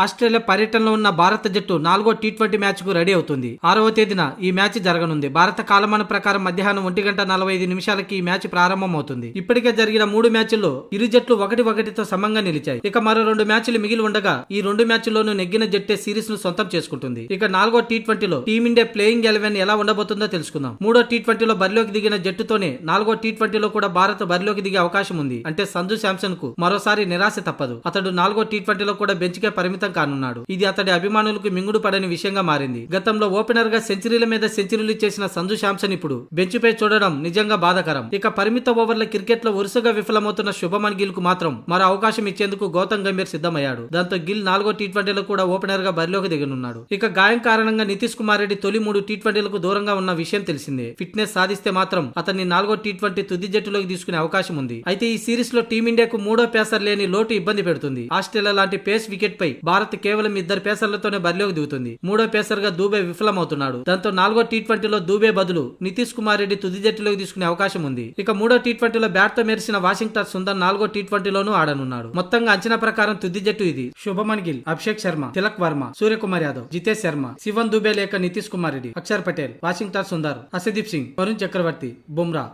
Australia పర్యటనలో ఉన్న భారత జట్టు 4వ టీ20 మ్యాచ్ కు రెడీ అవుతుంది. 6వ తేదీన ఈ మ్యాచ్ జరగనుంది. భారత కాలమాన ప్రకారం మధ్యాహ్నం 1:45 ఈ మ్యాచ్ ప్రారంభమవుతుంది. ఇప్పటికే జరిగిన 3 మ్యాచ్ల్లో ఇరు జట్లు 1-1తో సమంగా నిలిచాయి. ఇక మరో 2 మ్యాచ్లు మిగిలి ఉండగా ఈ 2 మ్యాచ్ల్లోనూ నెగ్గిన జట్టే సిరీస్ ను సొంతం చేసుకుంటుంది. ఇక 4వ టీ20లో టీమిండియా ప్లేయింగ్ 11 ఎలా ఉండబోతుందో తెలుసుకుందాం. 3వ టీ20లో బరిలోకి దిగిన జట్టుతోనే 4వ టీ20లో కూడా భారత్ బరిలోకి దిగే అవకాశం ఉంది. అంటే సంజు శాంసన్ కు మరోసారి నిరాశ తప్పదు. అతడు 4వ టీ20లో కూడా బెంచ్ కే పరిమితం కానున్నాడు. ఇది అతడి అభిమానులకు మింగుడు పడని విషయంగా మారింది. గతంలో ఓపెనర్ గా సెంచరీల మీద సెంచరీలు చేసిన సంజు శాంసన్ ఇప్పుడు బెంచ్ పై చూడడం నిజంగా బాధాకరం. ఇక పరిమిత ఓవర్ల క్రికెట్ లో వరుసగా విఫలమవుతున్న శుభమన్ గిల్ కు మాత్రం మరో అవకాశం ఇచ్చేందుకు గౌతమ్ గంభీర్ సిద్ధమయ్యాడు. దాంతో గిల్ 4వ టీ20లో కూడా ఓపెనర్ గా బరిలోకి దిగనున్నాడు. ఇక గాయం కారణంగా నితీష్ కుమార్ రెడ్డి తొలి 3 టీ20లకు దూరంగా ఉన్న విషయం తెలిసిందే. ఫిట్నెస్ సాధిస్తే మాత్రం అతన్ని 4వ టీ20 తుది జట్టులోకి తీసుకునే అవకాశం ఉంది. అయితే ఈ సిరీస్ లో టీమిండియాకు 3వ పేసర్ లేని లోటు ఇబ్బంది పెడుతుంది. ఆస్ట్రేలియా లాంటి పేస్ వికెట్ పై భారత్ కేవలం 2 పేసర్లతోనే బరిలోకి దిగుతుంది. 3వ పేసర్ గా దూబే విఫలమవుతున్నాడు. దాంతో 4వ టీ20లో దూబే బదులు నితీష్ కుమార్ రెడ్డి తుది జట్టులోకి తీసుకునే అవకాశం ఉంది. ఇక 3వ టీ20లో బ్యాట్ తో మెరిసిన వాషింగ్టన్ సుందర్ 4వ టీ20లోనూ ఆడనున్నాడు. మొత్తంగా అంచనా ప్రకారం తుది జట్టు ఇది. శుభమన్ గిల్, అభిషేక్ శర్మ, తిలక్ వర్మ, సూర్యకుమార్ యాదవ్, జితేష్ శర్మ, శివన్ దూబే లేక నితీష్ కుమార్ రెడ్డి, అక్షర్ పటేల్, వాషింగ్టన్ సుందర్, హర్షదీప్ సింగ్, వరుణ్ చక్రవర్తి, బుమ్రా.